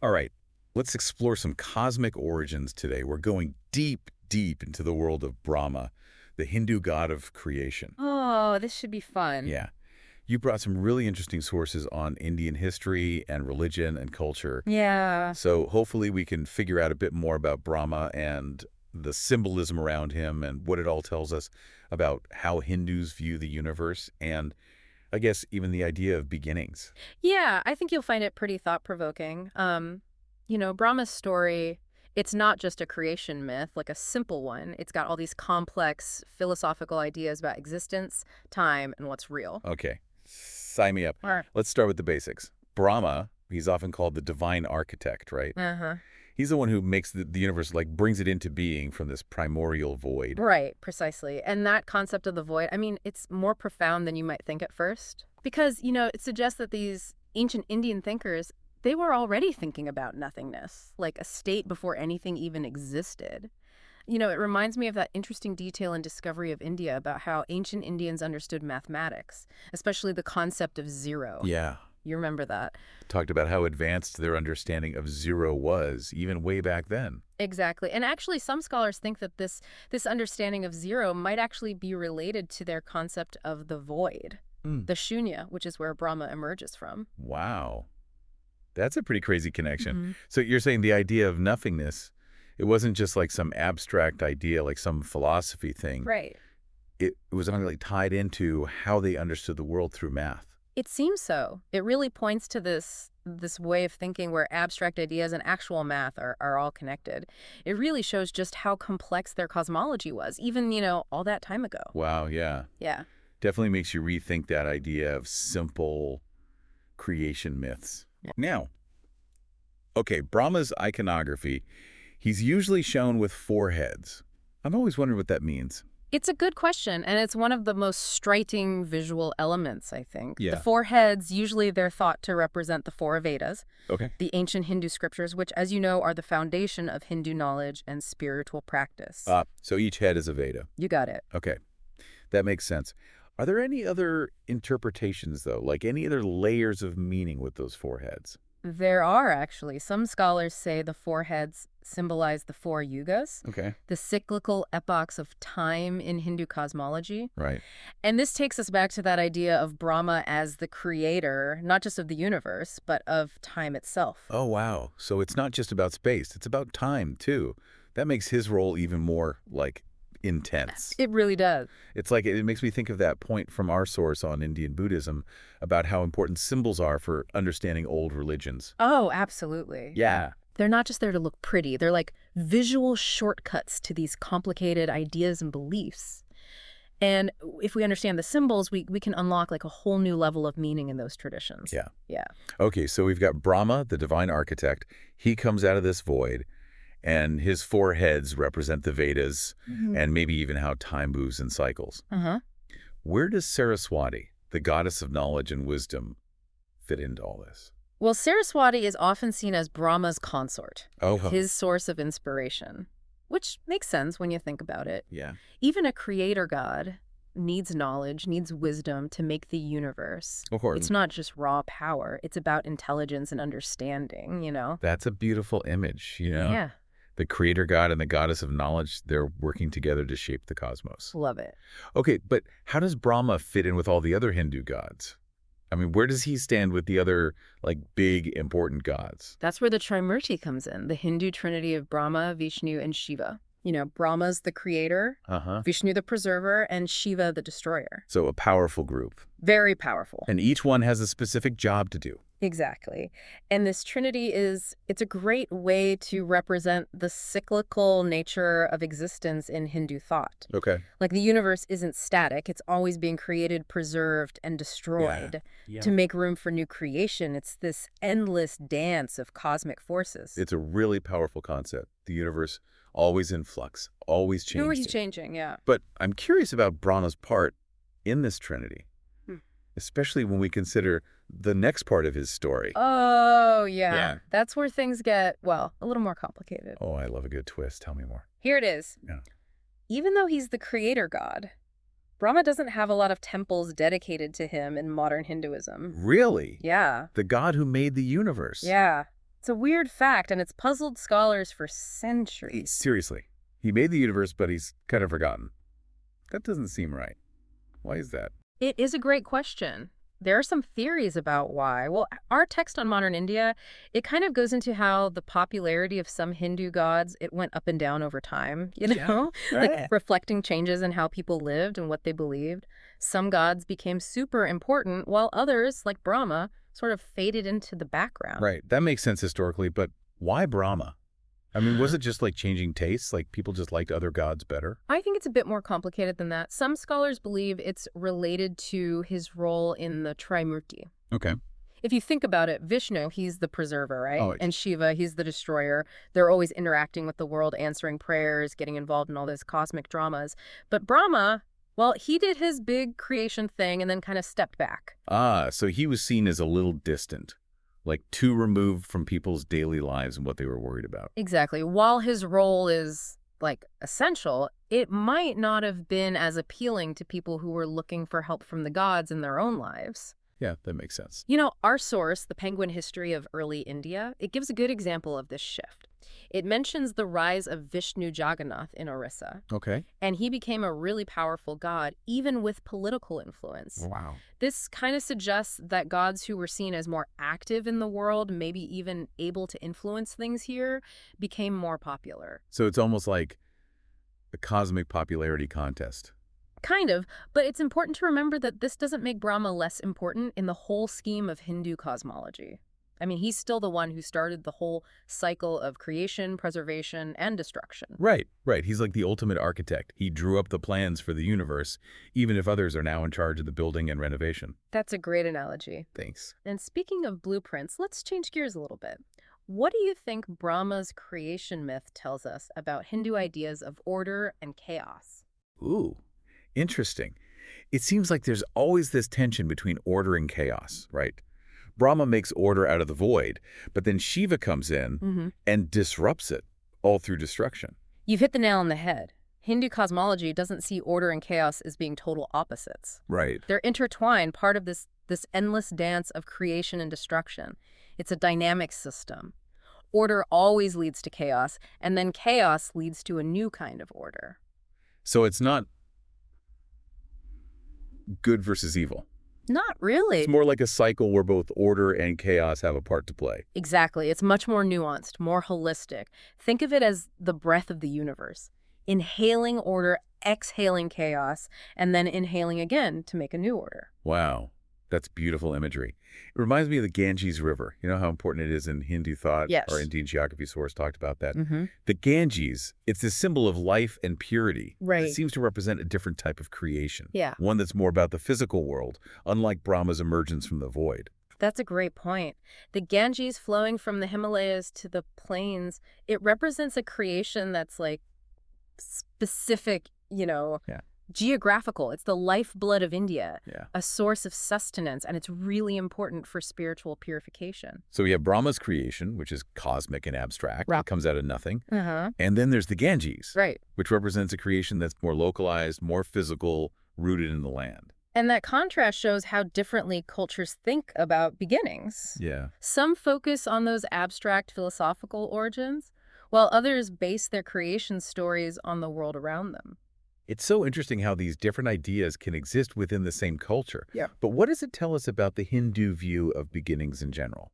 All right, let's explore some cosmic origins today. We're going deep, deep into the world of Brahma, the Hindu god of creation. Oh, this should be fun. Yeah, you brought some really interesting sources on Indian history and religion and culture. Yeah. So hopefully we can figure out a bit more about Brahma and the symbolism around him and what it all tells us about how Hindus view the universe and I guess even the idea of beginnings. Yeah, I think you'll find it pretty thought-provoking. Brahma's story, it's not just a creation myth, like a simple one. It's got all these complex philosophical ideas about existence, time, and what's real. Okay, sign me up. Or, Let's start with the basics. Brahma, he's often called the divine architect, right? uh-huh. He's the one who makes the universe, like brings it into being from this primordial void. Right, precisely. And that concept of the void, I mean, it's more profound than you might think at first. Because, it suggests that these ancient Indian thinkers, they were already thinking about nothingness, like a state before anything even existed. It reminds me of that interesting detail in Discovery of India about how ancient Indians understood mathematics, especially the concept of zero. Yeah, You remember that? talked about how advanced their understanding of zero was, even way back then. Exactly. And actually, some scholars think that this understanding of zero might actually be related to their concept of the void, Mm. the shunya, which is where Brahma emerges from. Wow. That's a pretty crazy connection. Hmm. So you're saying the idea of nothingness, it wasn't just like some abstract idea, like some philosophy thing. Right. It was really tied into how they understood the world through math. It seems so. It really points to this way of thinking where abstract ideas and actual math are all connected. It really shows just how complex their cosmology was, even, all that time ago. Wow, yeah. Yeah. Definitely makes you rethink that idea of simple creation myths. Now, okay, Brahma's iconography, he's usually shown with four heads. I've always wondered what that means. It's a good question, and it's one of the most striking visual elements, I think. The Yeah. four heads, usually they're thought to represent the four Vedas, Okay. the ancient Hindu scriptures, which, as you know, are the foundation of Hindu knowledge and spiritual practice. So each head is a Veda. You got it. Okay, that makes sense. Are there any other interpretations, though? Like any other layers of meaning with those four heads? There are actually. Some scholars say the four heads symbolize the four Yugas, Okay. the cyclical epochs of time in Hindu cosmology. Right. And this takes us back to that idea of Brahma as the creator, not just of the universe, but of time itself. Oh, wow. So it's not just about space, it's about time, too. That makes his role even more, like, intense. It really does. It's like it makes me think of that point from our source on Indian Buddhism about how important symbols are for understanding old religions. Oh, absolutely. Yeah. They're not just there to look pretty. They're like visual shortcuts to these complicated ideas and beliefs. And if we understand the symbols, we can unlock like a whole new level of meaning in those traditions. Yeah. Yeah. Okay, so we've got Brahma, the divine architect. He comes out of this void, and his four heads represent the Vedas and maybe even how time moves in cycles. Uh-huh. Where does Saraswati, the goddess of knowledge and wisdom, fit into all this? Well, Saraswati is often seen as Brahma's consort, Oh, his source of inspiration, which makes sense when you think about it. yeah. Even a creator god needs knowledge, needs wisdom to make the universe. Of course. It's not just raw power. It's about intelligence and understanding. That's a beautiful image. Yeah, The creator god and the goddess of knowledge, they're working together to shape the cosmos. love it. Okay, but how does Brahma fit in with all the other Hindu gods? I mean, where does he stand with the other, like, big, important gods? That's where the Trimurti comes in, the Hindu trinity of Brahma, Vishnu, and Shiva. Brahma's the creator, Uh-huh. Vishnu the preserver, and Shiva the destroyer. So a powerful group. Very powerful. And each one has a specific job to do. Exactly. And this trinity it's a great way to represent the cyclical nature of existence in Hindu thought. Okay. Like the universe isn't static. It's always being created, preserved, and destroyed. Yeah. To make room for new creation, it's this endless dance of cosmic forces. It's a really powerful concept. The universe always in flux, always changing. Always changing, yeah. But I'm curious about Brahma's part in this trinity, Hmm. especially when we consider the next part of his story. Oh, yeah. Yeah. That's where things get, well, a little more complicated. Oh, I love a good twist. Tell me more. Here it is. Yeah. Even though he's the creator god, Brahma doesn't have a lot of temples dedicated to him in modern Hinduism. Really? Yeah. The god who made the universe? Yeah. It's a weird fact, and it's puzzled scholars for centuries. Seriously. He made the universe, but he's kind of forgotten. That doesn't seem right. Why is that? It is a great question. There are some theories about why. Well, our text on modern India, it kind of goes into how the popularity of some Hindu gods, it went up and down over time, Yeah. like reflecting changes in how people lived and what they believed. Some gods became super important, while others, like Brahma, sort of faded into the background. Right. That makes sense historically, but why Brahma? I mean, was it just like changing tastes? Like people just liked other gods better? I think it's a bit more complicated than that. Some scholars believe it's related to his role in the Trimurti. Okay. If you think about it, Vishnu, he's the preserver, right? Oh, And Shiva, he's the destroyer. They're always interacting with the world, answering prayers, getting involved in all those cosmic dramas. But Brahma, well, he did his big creation thing and then kind of stepped back. So he was seen as a little distant, like too removed from people's daily lives and what they were worried about. Exactly. While his role is, like, essential, it might not have been as appealing to people who were looking for help from the gods in their own lives. Yeah, that makes sense. You know, our source, The Penguin History of Early India, it gives a good example of this shift. It mentions the rise of Vishnu Jagannath in Orissa, Okay. and he became a really powerful god, even with political influence. Wow. This kind of suggests that gods who were seen as more active in the world, maybe even able to influence things here, became more popular. So it's almost like a cosmic popularity contest. Kind of, but it's important to remember that this doesn't make Brahma less important in the whole scheme of Hindu cosmology. I mean, he's still the one who started the whole cycle of creation, preservation, and destruction. Right. He's like the ultimate architect. He drew up the plans for the universe, even if others are now in charge of the building and renovation. That's a great analogy. Thanks. And speaking of blueprints, let's change gears a little bit. What do you think Brahma's creation myth tells us about Hindu ideas of order and chaos? Ooh, interesting. It seems like there's always this tension between order and chaos, right? Brahma makes order out of the void, but then Shiva comes in and disrupts it, all through destruction. You've hit the nail on the head. Hindu cosmology doesn't see order and chaos as being total opposites. Right. They're intertwined, part of this endless dance of creation and destruction. It's a dynamic system. Order always leads to chaos, and then chaos leads to a new kind of order. So it's not good versus evil. Not really. It's more like a cycle where both order and chaos have a part to play. Exactly. It's much more nuanced, more holistic. Think of it as the breath of the universe. Inhaling order, exhaling chaos, and then inhaling again to make a new order. Wow. That's beautiful imagery. It reminds me of the Ganges River. You know how important it is in Hindu thought? Yes. Our Indian geography source talked about that. Mm-hmm. The Ganges, it's a symbol of life and purity. Right. It seems to represent a different type of creation. Yeah. One that's more about the physical world, unlike Brahma's emergence from the void. That's a great point. The Ganges flowing from the Himalayas to the plains, it represents a creation that's like specific, Yeah. geographical. It's the lifeblood of India, Yeah. a source of sustenance, and it's really important for spiritual purification. So we have Brahma's creation, which is cosmic and abstract. Right. It comes out of nothing. Uh-huh. And then there's the Ganges, Right. which represents a creation that's more localized, more physical, rooted in the land. And that contrast shows how differently cultures think about beginnings. Yeah. Some focus on those abstract philosophical origins, while others base their creation stories on the world around them. It's so interesting how these different ideas can exist within the same culture. Yeah. But what does it tell us about the Hindu view of beginnings in general?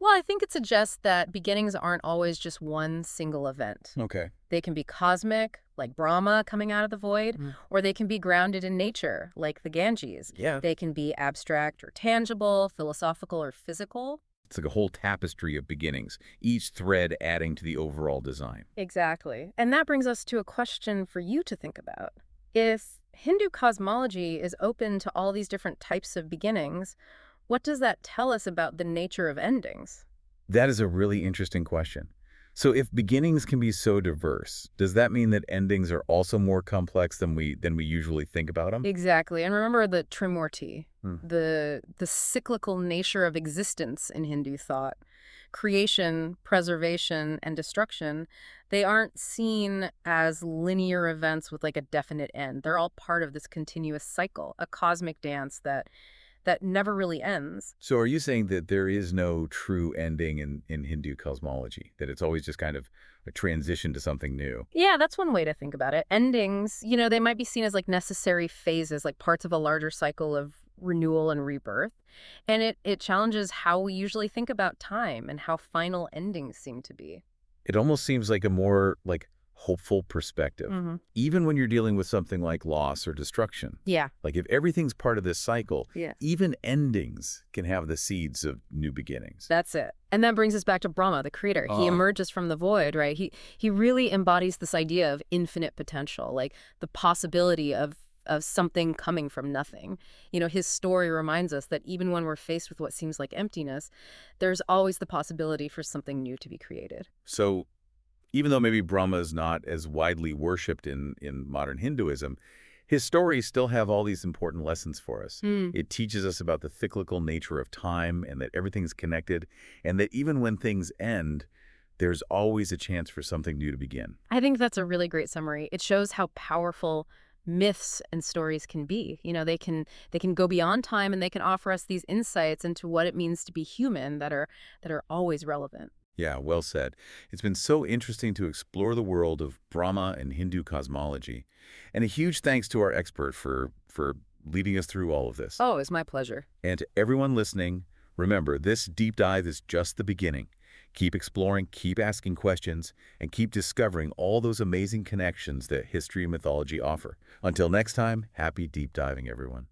Well, I think it suggests that beginnings aren't always just one single event. Okay. They can be cosmic, like Brahma coming out of the void, or they can be grounded in nature, like the Ganges. Yeah. They can be abstract or tangible, philosophical or physical. It's like a whole tapestry of beginnings, each thread adding to the overall design. Exactly. And that brings us to a question for you to think about. If Hindu cosmology is open to all these different types of beginnings, what does that tell us about the nature of endings? That is a really interesting question. So if beginnings can be so diverse, does that mean that endings are also more complex than we usually think about them? Exactly. And remember the Trimurti, the cyclical nature of existence in Hindu thought. Creation, preservation, and destruction, they aren't seen as linear events with like a definite end. They're all part of this continuous cycle, a cosmic dance that that never really ends. So are you saying that there is no true ending in Hindu cosmology, that it's always just kind of a transition to something new? Yeah, that's one way to think about it. Endings, they might be seen as like necessary phases, like parts of a larger cycle of renewal and rebirth. And it challenges how we usually think about time and how final endings seem to be. It almost seems like a more hopeful perspective, Hmm. even when you're dealing with something like loss or destruction. Yeah. Like if everything's part of this cycle, Yeah. even endings can have the seeds of new beginnings. That's it. And that brings us back to Brahma, the creator. He emerges from the void, right? He really embodies this idea of infinite potential, like the possibility of something coming from nothing. His story reminds us that even when we're faced with what seems like emptiness, there's always the possibility for something new to be created. So even though maybe Brahma is not as widely worshipped in modern Hinduism, his stories still have all these important lessons for us. It teaches us about the cyclical nature of time and that everything's connected, and that even when things end, there's always a chance for something new to begin. I think that's a really great summary. It shows how powerful myths and stories can be. They can go beyond time, and they can offer us these insights into what it means to be human that are always relevant. Yeah, well said. It's been so interesting to explore the world of Brahma and Hindu cosmology. And a huge thanks to our expert for leading us through all of this. Oh, it's my pleasure. And to everyone listening, remember, this deep dive is just the beginning. Keep exploring, keep asking questions, and keep discovering all those amazing connections that history and mythology offer. Until next time, happy deep diving, everyone.